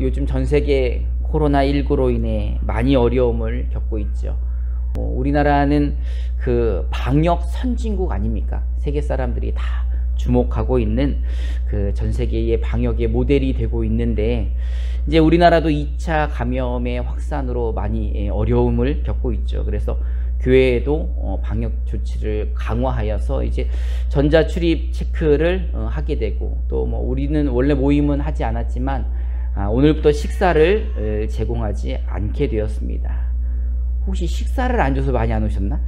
요즘 전 세계 코로나19로 인해 많이 어려움을 겪고 있죠. 우리나라는 그 방역 선진국 아닙니까? 세계 사람들이 다 주목하고 있는 그 전 세계의 방역의 모델이 되고 있는데, 이제 우리나라도 2차 감염의 확산으로 많이 어려움을 겪고 있죠. 그래서 교회에도 방역 조치를 강화하여서 이제 전자 출입 체크를 하게 되고, 또 뭐 우리는 원래 모임은 하지 않았지만 오늘부터 식사를 제공하지 않게 되었습니다. 혹시 식사를 안 줘서 많이 안 오셨나?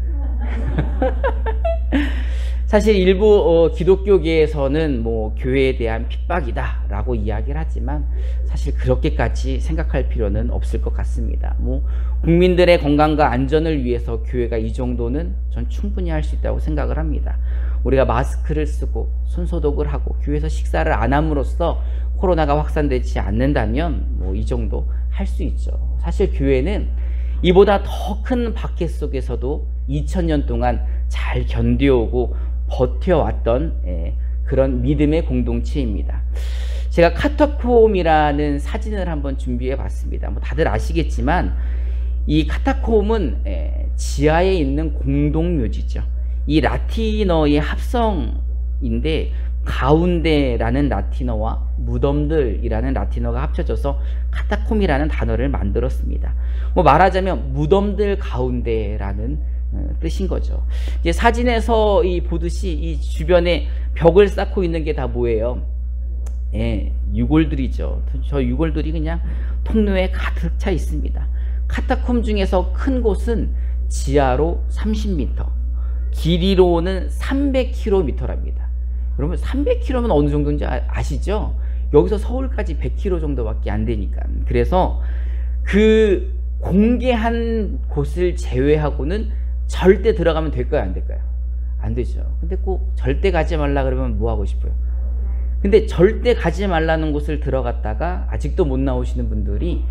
사실 일부 기독교계에서는 뭐 교회에 대한 핍박이다 라고 이야기를 하지만, 사실 그렇게까지 생각할 필요는 없을 것 같습니다. 뭐 국민들의 건강과 안전을 위해서 교회가 이 정도는 전 충분히 할 수 있다고 생각을 합니다. 우리가 마스크를 쓰고 손소독을 하고 교회에서 식사를 안 함으로써 코로나가 확산되지 않는다면 뭐 이 정도 할 수 있죠. 사실 교회는 이보다 더 큰 박해 속에서도 2000년 동안 잘 견뎌오고 버텨왔던 그런 믿음의 공동체입니다. 제가 카타콤이라는 사진을 한번 준비해 봤습니다. 뭐 다들 아시겠지만 이 카타콤은 지하에 있는 공동묘지죠. 이 라틴어의 합성인데, 가운데라는 라틴어와 무덤들이라는 라틴어가 합쳐져서 카타콤이라는 단어를 만들었습니다. 뭐 말하자면 무덤들 가운데라는 뜻인 거죠. 이제 사진에서 보듯이 이 주변에 벽을 쌓고 있는 게 다 뭐예요? 유골들이죠. 저 유골들이 그냥 통로에 가득 차 있습니다. 카타콤 중에서 큰 곳은 지하로 30m, 길이로는 300km랍니다. 여러분 300km면 어느 정도인지 아시죠? 여기서 서울까지 100km 정도밖에 안 되니까. 그래서 그 공개한 곳을 제외하고는 절대 들어가면 될까요? 안 될까요? 안 되죠. 근데 꼭 절대 가지 말라 그러면 뭐 하고 싶어요? 근데 절대 가지 말라는 곳을 들어갔다가 아직도 못 나오시는 분들이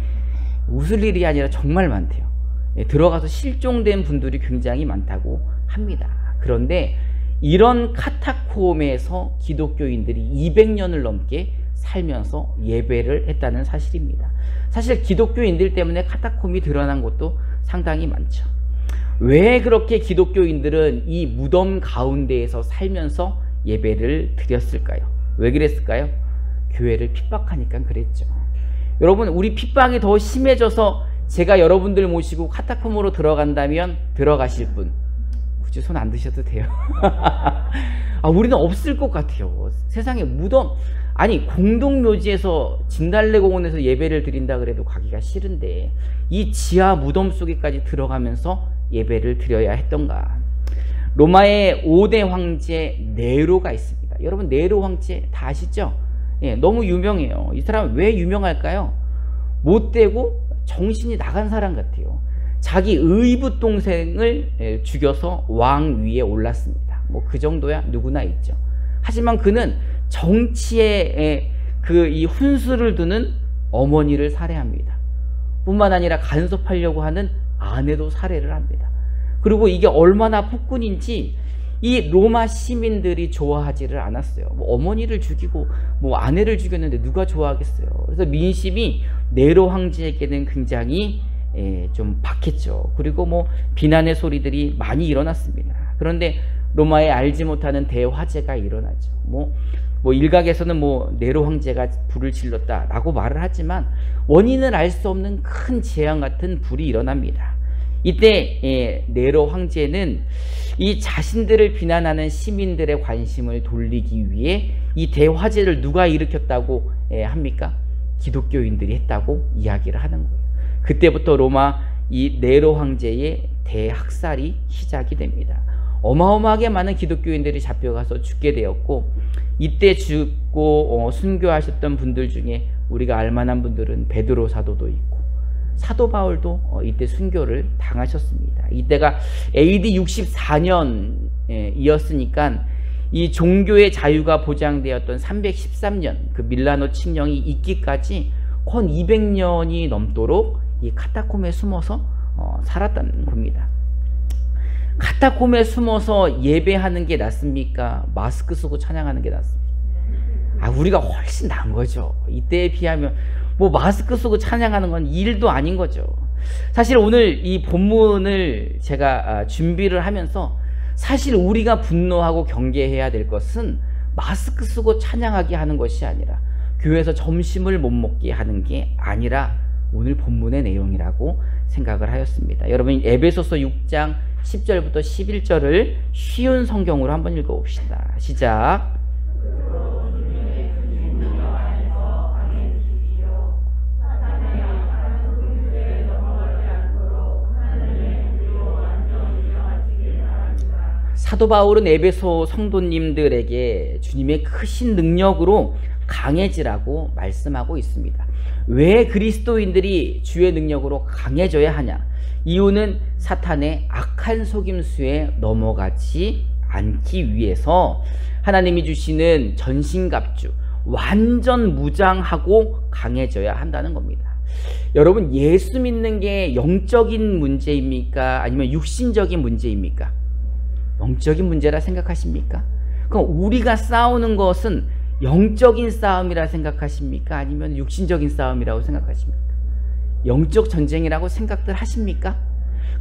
웃을 일이 아니라 정말 많대요. 들어가서 실종된 분들이 굉장히 많다고 합니다. 그런데 이런 카타콤에서 기독교인들이 200년을 넘게 살면서 예배를 했다는 사실입니다. 사실 기독교인들 때문에 카타콤이 드러난 곳도 상당히 많죠. 왜 그렇게 기독교인들은 이 무덤 가운데에서 살면서 예배를 드렸을까요? 왜 그랬을까요? 교회를 핍박하니까 그랬죠. 여러분, 우리 핍박이 더 심해져서 제가 여러분들 모시고 카타콤으로 들어간다면 들어가실 분 굳이 손 안 드셔도 돼요. 우리는 없을 것 같아요. 세상에 무덤, 아니 공동묘지에서 진달래공원에서 예배를 드린다 그래도 가기가 싫은데 이 지하 무덤 속에까지 들어가면서 예배를 드려야 했던가. 로마의 5대 황제 네로가 있습니다. 여러분 네로 황제 다 아시죠? 너무 유명해요. 이 사람은 왜 유명할까요? 못되고 정신이 나간 사람 같아요. 자기 의붓 동생을 죽여서 왕 위에 올랐습니다. 뭐 그 정도야 누구나 있죠. 하지만 그는 정치에 이 훈수를 두는 어머니를 살해합니다. 뿐만 아니라 간섭하려고 하는 아내도 살해를 합니다. 그리고 이게 얼마나 폭군인지 이 로마 시민들이 좋아하지를 않았어요. 뭐 어머니를 죽이고 뭐 아내를 죽였는데 누가 좋아하겠어요. 그래서 민심이 네로 황제에게는 굉장히 좀 박했죠. 그리고 뭐 비난의 소리들이 많이 일어났습니다. 그런데 로마에 알지 못하는 대화재가 일어나죠. 뭐 일각에서는 뭐 네로 황제가 불을 질렀다라고 말을 하지만 원인을 알 수 없는 큰 재앙 같은 불이 일어납니다. 이때 네로 황제는 이 자신들을 비난하는 시민들의 관심을 돌리기 위해 이 대화재를 누가 일으켰다고 합니까? 기독교인들이 했다고 이야기를 하는 거예요. 그때부터 로마 이 네로 황제의 대학살이 시작이 됩니다. 어마어마하게 많은 기독교인들이 잡혀가서 죽게 되었고, 이때 죽고 순교하셨던 분들 중에 우리가 알만한 분들은 베드로 사도도 있고 사도 바울도 이때 순교를 당하셨습니다. 이때가 AD 64년이었으니까 이 종교의 자유가 보장되었던 313년 그 밀라노 칙령이 있기까지 건 200년이 넘도록 이 카타콤에 숨어서 살았다는 겁니다. 카타콤에 숨어서 예배하는 게 낫습니까? 마스크 쓰고 찬양하는 게 낫습니까? 우리가 훨씬 나은 거죠. 이때에 비하면 뭐 마스크 쓰고 찬양하는 건 일도 아닌 거죠. 사실 오늘 이 본문을 제가 준비를 하면서 사실 우리가 분노하고 경계해야 될 것은 마스크 쓰고 찬양하게 하는 것이 아니라 교회에서 점심을 못 먹게 하는 게 아니라 오늘 본문의 내용이라고 생각을 하였습니다. 여러분 에베소서 6장 10절부터 11절을 쉬운 성경으로 한번 읽어봅시다. 시작. 사도 바울은 에베소 성도님들에게 주님의 크신 능력으로 강해지라고 말씀하고 있습니다. 왜 그리스도인들이 주의 능력으로 강해져야 하냐? 이유는 사탄의 악한 속임수에 넘어가지 않기 위해서 하나님이 주시는 전신갑주, 완전 무장하고 강해져야 한다는 겁니다. 여러분, 예수 믿는 게 영적인 문제입니까? 아니면 육신적인 문제입니까? 영적인 문제라 생각하십니까? 그럼 우리가 싸우는 것은 영적인 싸움이라 생각하십니까? 아니면 육신적인 싸움이라고 생각하십니까? 영적 전쟁이라고 생각들 하십니까?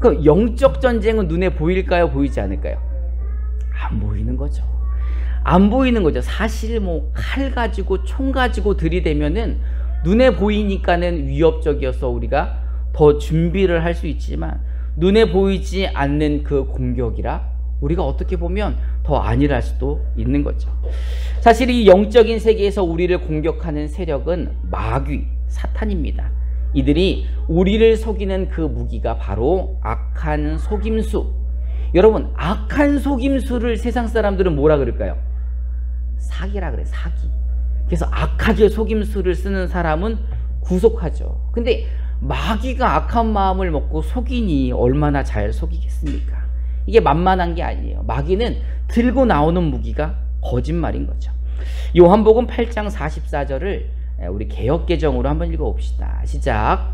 그럼 영적 전쟁은 눈에 보일까요? 보이지 않을까요? 안 보이는 거죠. 안 보이는 거죠. 사실 뭐 칼 가지고 총 가지고 들이대면은 눈에 보이니까는 위협적이어서 우리가 더 준비를 할 수 있지만 눈에 보이지 않는 그 공격이라 우리가 어떻게 보면 더 안일할 수도 있는 거죠. 사실 이 영적인 세계에서 우리를 공격하는 세력은 마귀, 사탄입니다. 이들이 우리를 속이는 그 무기가 바로 악한 속임수. 여러분, 악한 속임수를 세상 사람들은 뭐라 그럴까요? 사기라 그래, 사기. 그래서 악하게 속임수를 쓰는 사람은 구속하죠. 근데 마귀가 악한 마음을 먹고 속이니 얼마나 잘 속이겠습니까? 이게 만만한 게 아니에요. 마귀는 들고 나오는 무기가 거짓말인 거죠. 요한복음 8장 44절을 우리 개역개정으로 한번 읽어봅시다. 시작.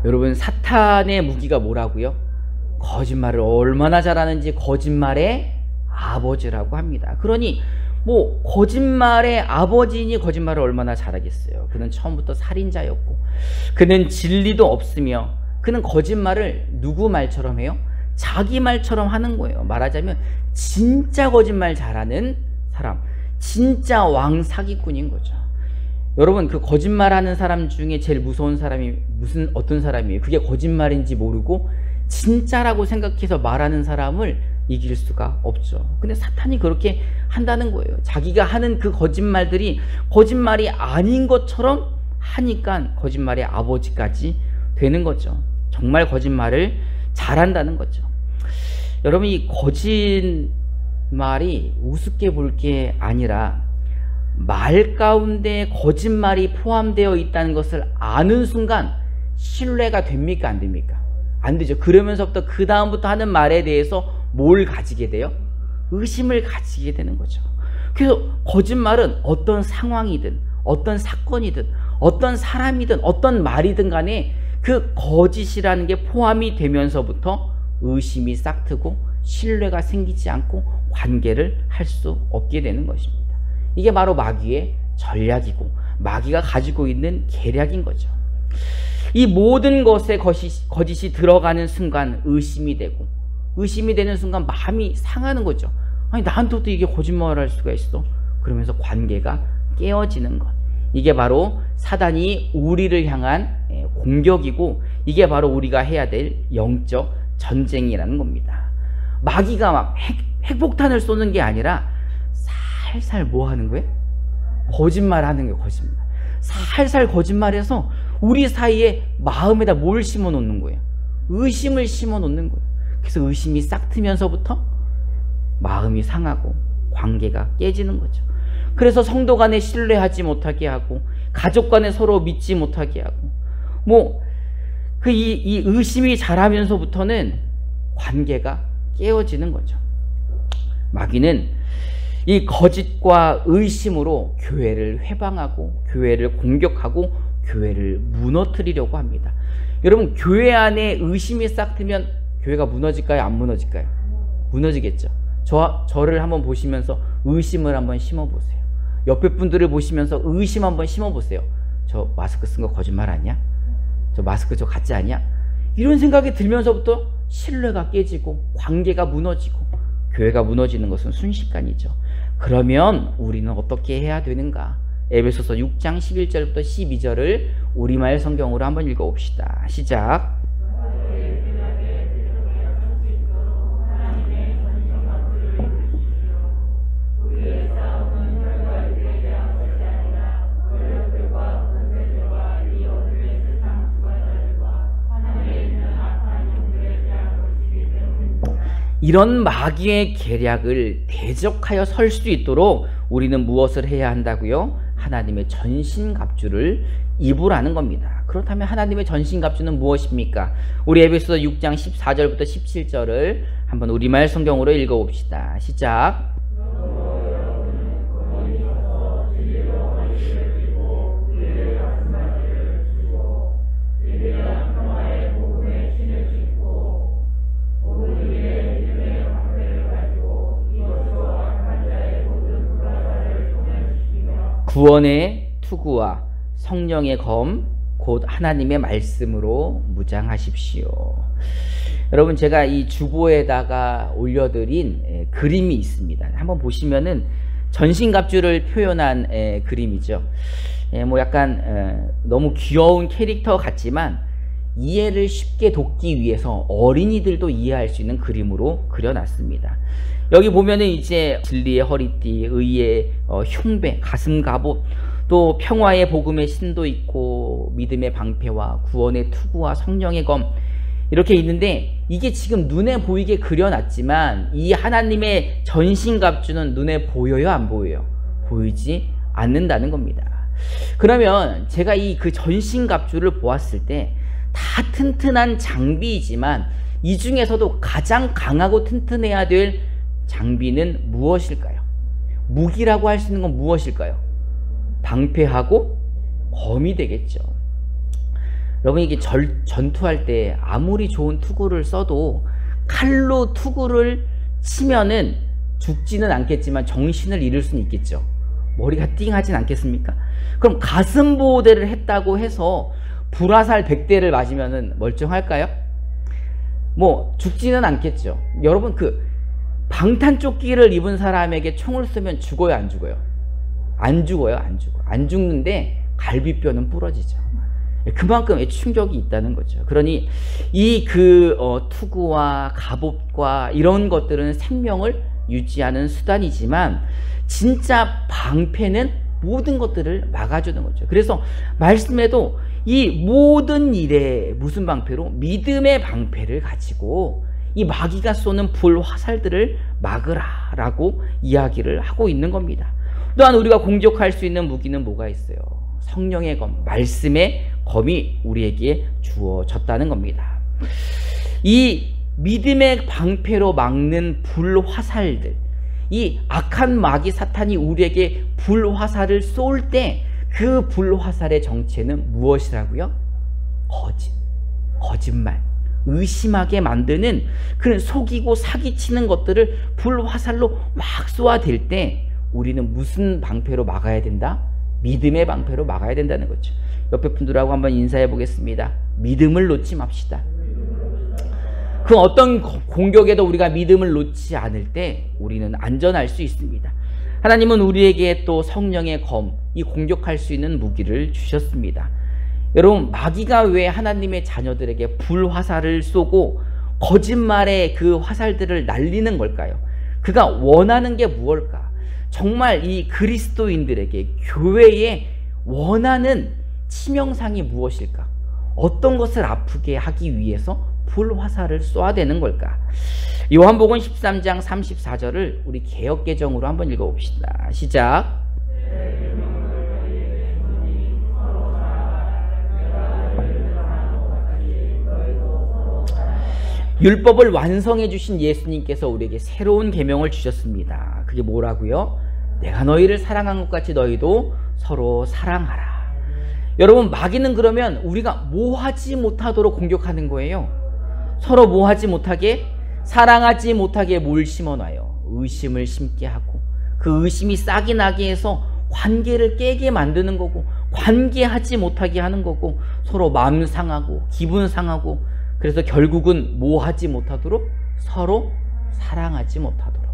여러분, 사탄의 무기가 뭐라고요? 거짓말을 얼마나 잘하는지 거짓말의 아버지라고 합니다. 그러니 뭐 거짓말의 아버지니 거짓말을 얼마나 잘하겠어요. 그는 처음부터 살인자였고 그는 진리도 없으며 그는 거짓말을 누구 말처럼 해요? 자기 말처럼 하는 거예요. 말하자면 진짜 거짓말 잘하는 사람, 진짜 왕 사기꾼인 거죠. 여러분, 그 거짓말하는 사람 중에 제일 무서운 사람이 어떤 사람이에요? 그게 거짓말인지 모르고 진짜라고 생각해서 말하는 사람을 이길 수가 없죠. 근데 사탄이 그렇게 한다는 거예요. 자기가 하는 그 거짓말들이 거짓말이 아닌 것처럼 하니까 거짓말의 아버지까지 되는 거죠. 정말 거짓말을 잘한다는 거죠. 여러분, 이 거짓말이 우습게 볼 게 아니라 말 가운데 거짓말이 포함되어 있다는 것을 아는 순간 신뢰가 됩니까? 안 됩니까? 안 되죠. 그러면서부터 그 다음부터 하는 말에 대해서 뭘 가지게 돼요? 의심을 가지게 되는 거죠. 그래서 거짓말은 어떤 상황이든 어떤 사건이든 어떤 사람이든 어떤 말이든 간에 그 거짓이라는 게 포함이 되면서부터 의심이 싹트고 신뢰가 생기지 않고 관계를 할 수 없게 되는 것입니다. 이게 바로 마귀의 전략이고 마귀가 가지고 있는 계략인 거죠. 이 모든 것에 거짓이 들어가는 순간 의심이 되고 의심이 되는 순간 마음이 상하는 거죠. 아니, 나한테도 이게 거짓말을 할 수가 있어? 그러면서 관계가 깨어지는 것. 이게 바로 사단이 우리를 향한 공격이고 이게 바로 우리가 해야 될 영적 전쟁이라는 겁니다. 마귀가 막 핵폭탄을 쏘는 게 아니라 살살 뭐 하는 거예요? 거짓말 하는 거예요. 거짓말. 살살 거짓말해서 우리 사이에 마음에다 뭘 심어 놓는 거예요? 의심을 심어 놓는 거예요. 그래서 의심이 싹트면서부터 마음이 상하고 관계가 깨지는 거죠. 그래서 성도 간에 신뢰하지 못하게 하고 가족 간에 서로 믿지 못하게 하고 뭐 이 의심이 자라면서부터는 관계가 깨어지는 거죠. 마귀는 이 거짓과 의심으로 교회를 회방하고 교회를 공격하고 교회를 무너뜨리려고 합니다. 여러분, 교회 안에 의심이 싹 트면 교회가 무너질까요? 안 무너질까요? 무너지겠죠. 저를 한번 보시면서 의심을 한번 심어보세요. 옆에 분들을 보시면서 의심 한번 심어보세요. 저 마스크 쓴 거 거짓말 아니야? 저 마스크 저 가짜 아니야? 이런 생각이 들면서부터 신뢰가 깨지고 관계가 무너지고 교회가 무너지는 것은 순식간이죠. 그러면 우리는 어떻게 해야 되는가? 에베소서 6장 11절부터 12절을 우리말 성경으로 한번 읽어봅시다. 시작. 이런 마귀의 계략을 대적하여 설 수 있도록 우리는 무엇을 해야 한다고요? 하나님의 전신갑주를 입으라는 겁니다. 그렇다면 하나님의 전신갑주는 무엇입니까? 우리 에베소서 6장 14절부터 17절을 한번 우리말 성경으로 읽어봅시다. 시작. 구원의 투구와 성령의 검 곧 하나님의 말씀으로 무장하십시오. 여러분, 제가 이 주보에다가 올려드린 그림이 있습니다. 한번 보시면은 전신갑주를 표현한 그림이죠. 뭐 약간 너무 귀여운 캐릭터 같지만 이해를 쉽게 돕기 위해서 어린이들도 이해할 수 있는 그림으로 그려놨습니다. 여기 보면은 이제 진리의 허리띠, 의의 흉배, 가슴 갑옷, 또 평화의 복음의 신도 있고 믿음의 방패와 구원의 투구와 성령의 검, 이렇게 있는데 이게 지금 눈에 보이게 그려놨지만 이 하나님의 전신갑주는 눈에 보여요, 안 보여요? 보이지 않는다는 겁니다. 그러면 제가 이 그 전신갑주를 보았을 때 다 튼튼한 장비이지만 이 중에서도 가장 강하고 튼튼해야 될 장비는 무엇일까요? 무기라고 할 수 있는 건 무엇일까요? 방패하고 검이 되겠죠. 여러분, 이게 전투할 때 아무리 좋은 투구를 써도 칼로 투구를 치면은 죽지는 않겠지만 정신을 잃을 수는 있겠죠. 머리가 띵하진 않겠습니까? 그럼 가슴 보호대를 했다고 해서 불화살 100대를 맞으면은 멀쩡할까요? 뭐 죽지는 않겠죠. 여러분, 그 방탄조끼를 입은 사람에게 총을 쏘면 죽어요, 안 죽어요? 안 죽어요, 안 죽어. 안 죽는데 갈비뼈는 부러지죠. 그만큼의 충격이 있다는 거죠. 그러니 이 투구와 갑옷과 이런 것들은 생명을 유지하는 수단이지만 진짜 방패는 모든 것들을 막아주는 거죠. 그래서 말씀에도 이 모든 일에 무슨 방패로? 믿음의 방패를 가지고 이 마귀가 쏘는 불 화살들을 막으라 라고 이야기를 하고 있는 겁니다. 또한 우리가 공격할 수 있는 무기는 뭐가 있어요? 성령의 검, 말씀의 검이 우리에게 주어졌다는 겁니다. 이 믿음의 방패로 막는 불 화살들, 이 악한 마귀 사탄이 우리에게 불 화살을 쏠 때 그 불 화살의 정체는 무엇이라고요? 거짓말, 의심하게 만드는 그런 속이고 사기치는 것들을 불 화살로 막 쏘아댈 때 우리는 무슨 방패로 막아야 된다? 믿음의 방패로 막아야 된다는 거죠. 옆에 분들하고 한번 인사해 보겠습니다. 믿음을 놓지 맙시다. 그 어떤 공격에도 우리가 믿음을 놓지 않을 때 우리는 안전할 수 있습니다. 하나님은 우리에게 또 성령의 검, 이 공격할 수 있는 무기를 주셨습니다. 여러분, 마귀가 왜 하나님의 자녀들에게 불화살을 쏘고 거짓말의 그 화살들을 날리는 걸까요? 그가 원하는 게 무엇일까? 정말 이 그리스도인들에게, 교회에 원하는 치명상이 무엇일까? 어떤 것을 아프게 하기 위해서 불화살을 쏘아대는 걸까? 요한복음 13장 34절을 우리 개역개정으로 한번 읽어봅시다. 시작. 율법을 완성해 주신 예수님께서 우리에게 새로운 계명을 주셨습니다. 그게 뭐라고요? 내가 너희를 사랑한 것 같이 너희도 서로 사랑하라. 여러분, 마귀는 그러면 우리가 뭐하지 못하도록 공격하는 거예요. 서로 뭐하지 못하게, 사랑하지 못하게 뭘 심어놔요? 의심을 심게 하고, 그 의심이 싹이 나게 해서 관계를 깨게 만드는 거고, 관계하지 못하게 하는 거고, 서로 마음 상하고 기분 상하고, 그래서 결국은 뭐하지 못하도록, 서로 사랑하지 못하도록.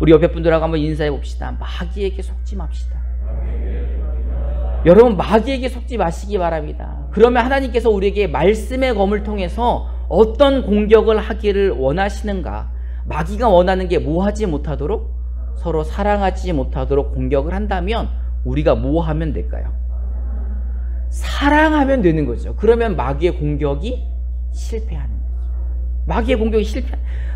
우리 옆에 분들하고 한번 인사해 봅시다. 마귀에게 속지 맙시다. 여러분, 마귀에게 속지 마시기 바랍니다. 그러면 하나님께서 우리에게 말씀의 검을 통해서 어떤 공격을 하기를 원하시는가? 마귀가 원하는 게 뭐하지 못하도록, 서로 사랑하지 못하도록 공격을 한다면 우리가 뭐 하면 될까요? 사랑하면 되는 거죠. 그러면 마귀의 공격이 실패하는 거죠. 마귀의 공격이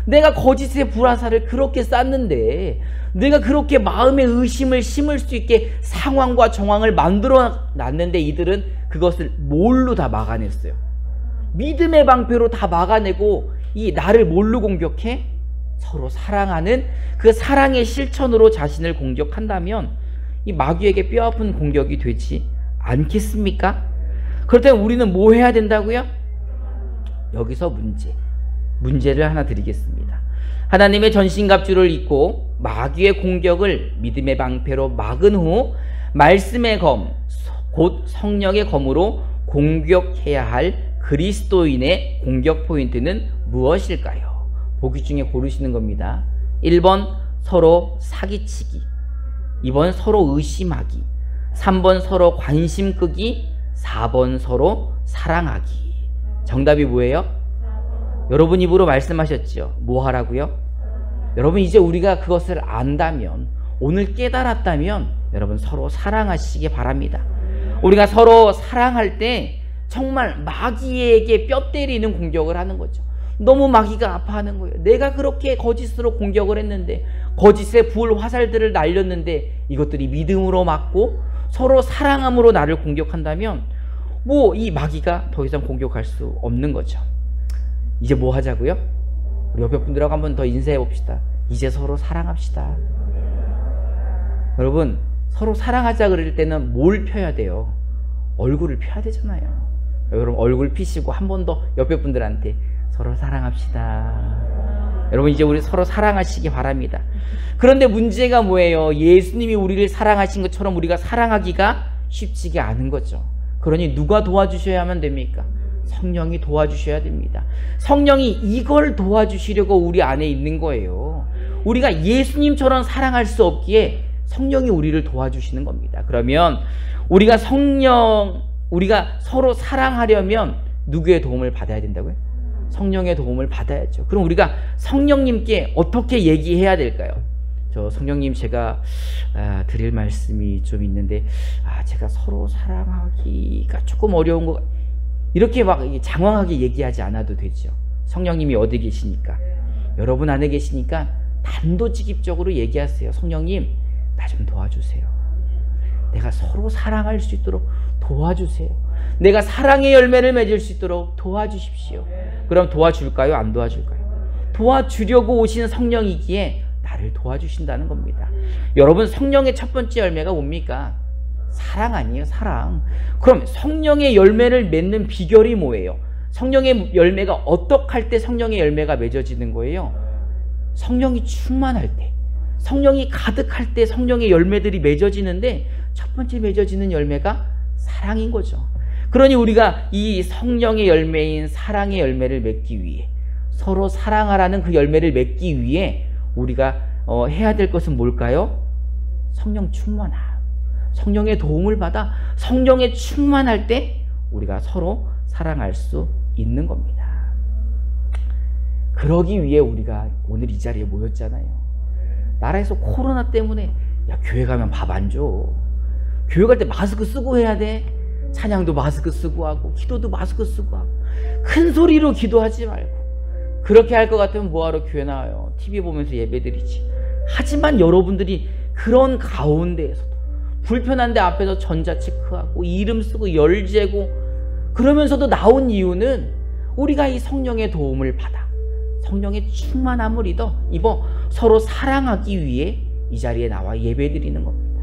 내가 거짓의 불화살을 그렇게 쌌는데, 내가 그렇게 마음의 의심을 심을 수 있게 상황과 정황을 만들어 놨는데, 이들은 그것을 뭘로 다 막아냈어요? 믿음의 방패로 다 막아내고, 이 나를 뭘로 공격해? 서로 사랑하는 그 사랑의 실천으로 자신을 공격한다면 이 마귀에게 뼈아픈 공격이 되지 않겠습니까? 그렇다면 우리는 뭐 해야 된다고요? 여기서 문제를 하나 드리겠습니다. 하나님의 전신갑주를 입고 마귀의 공격을 믿음의 방패로 막은 후 말씀의 검, 곧 성령의 검으로 공격해야 할 그리스도인의 공격 포인트는 무엇일까요? 보기 중에 고르시는 겁니다. 1번 서로 사기치기, 2번 서로 의심하기, 3번 서로 관심 끄기, 4번 서로 사랑하기. 정답이 뭐예요? 여러분 입으로 말씀하셨죠. 뭐 하라고요? 여러분, 이제 우리가 그것을 안다면, 오늘 깨달았다면 여러분 서로 사랑하시기 바랍니다. 우리가 서로 사랑할 때 정말 마귀에게 뼈 때리는 공격을 하는 거죠. 너무 마귀가 아파하는 거예요. 내가 그렇게 거짓으로 공격을 했는데, 거짓의 불 화살들을 날렸는데 이것들이 믿음으로 맞고 서로 사랑함으로 나를 공격한다면 뭐 이 마귀가 더 이상 공격할 수 없는 거죠. 이제 뭐 하자고요? 우리 옆에 분들하고 한번 더 인사해 봅시다. 이제 서로 사랑합시다. 여러분, 서로 사랑하자 그럴 때는 뭘 펴야 돼요? 얼굴을 펴야 되잖아요. 여러분, 얼굴 피시고 한 번 더 옆에 분들한테 서로 사랑합시다. 여러분, 이제 우리 서로 사랑하시기 바랍니다. 그런데 문제가 뭐예요? 예수님이 우리를 사랑하신 것처럼 우리가 사랑하기가 쉽지가 않은 거죠. 그러니 누가 도와주셔야만 됩니까? 성령이 도와주셔야 됩니다. 성령이 이걸 도와주시려고 우리 안에 있는 거예요. 우리가 예수님처럼 사랑할 수 없기에 성령이 우리를 도와주시는 겁니다. 그러면 우리가 서로 사랑하려면 누구의 도움을 받아야 된다고요? 성령의 도움을 받아야죠. 그럼 우리가 성령님께 어떻게 얘기해야 될까요? 저 성령님, 제가 드릴 말씀이 좀 있는데 제가 서로 사랑하기가 조금 어려운 거, 이렇게 막 장황하게 얘기하지 않아도 되죠. 성령님이 어디 계시니까, 여러분 안에 계시니까 단도직입적으로 얘기하세요. 성령님, 나 좀 도와주세요. 내가 서로 사랑할 수 있도록 도와주세요. 내가 사랑의 열매를 맺을 수 있도록 도와주십시오. 그럼 도와줄까요? 안 도와줄까요? 도와주려고 오신 성령이기에 나를 도와주신다는 겁니다. 여러분, 성령의 첫 번째 열매가 뭡니까? 사랑 아니에요? 사랑. 그럼 성령의 열매를 맺는 비결이 뭐예요? 성령의 열매가 어떻게 할 때 성령의 열매가 맺어지는 거예요? 성령이 충만할 때, 성령이 가득할 때 성령의 열매들이 맺어지는데, 첫 번째 맺어지는 열매가 사랑인 거죠. 그러니 우리가 이 성령의 열매인 사랑의 열매를 맺기 위해, 서로 사랑하라는 그 열매를 맺기 위해 우리가 해야 될 것은 뭘까요? 성령 충만함. 성령의 도움을 받아 성령에 충만할 때 우리가 서로 사랑할 수 있는 겁니다. 그러기 위해 우리가 오늘 이 자리에 모였잖아요. 나라에서 코로나 때문에 교회 가면 밥 안 줘. 교회 갈 때 마스크 쓰고 해야 돼. 찬양도 마스크 쓰고 하고, 기도도 마스크 쓰고 하고, 큰 소리로 기도하지 말고. 그렇게 할 것 같으면 뭐하러 교회 나와요? TV 보면서 예배드리지. 하지만 여러분들이 그런 가운데에서도 불편한데 앞에서 전자체크하고 이름 쓰고 열 재고 그러면서도 나온 이유는 우리가 이 성령의 도움을 받아 성령의 충만함을 입어 서로 사랑하기 위해 이 자리에 나와 예배드리는 겁니다.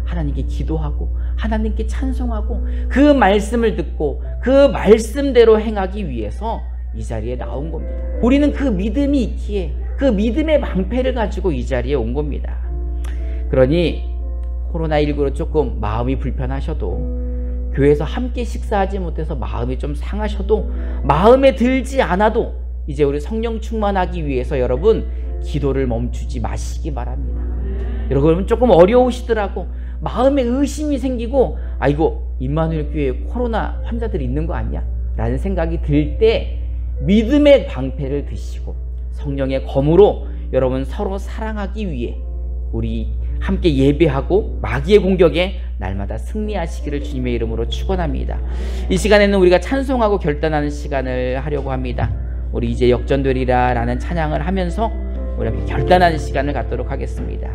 하나님께 기도하고 하나님께 찬송하고 그 말씀을 듣고 그 말씀대로 행하기 위해서 이 자리에 나온 겁니다. 우리는 그 믿음이 있기에 그 믿음의 방패를 가지고 이 자리에 온 겁니다. 그러니 코로나19로 조금 마음이 불편하셔도, 교회에서 함께 식사하지 못해서 마음이 좀 상하셔도, 마음에 들지 않아도 이제 우리 성령 충만하기 위해서 여러분 기도를 멈추지 마시기 바랍니다. 여러분 조금 어려우시더라고, 마음에 의심이 생기고 아이고 임마누엘 교회에 코로나 환자들이 있는 거 아니야? 라는 생각이 들 때 믿음의 방패를 드시고 성령의 검으로 여러분 서로 사랑하기 위해 우리 함께 예배하고 마귀의 공격에 날마다 승리하시기를 주님의 이름으로 축원합니다. 이 시간에는 우리가 찬송하고 결단하는 시간을 하려고 합니다. 우리 이제 역전되리라 라는 찬양을 하면서 우리 함께 결단하는 시간을 갖도록 하겠습니다.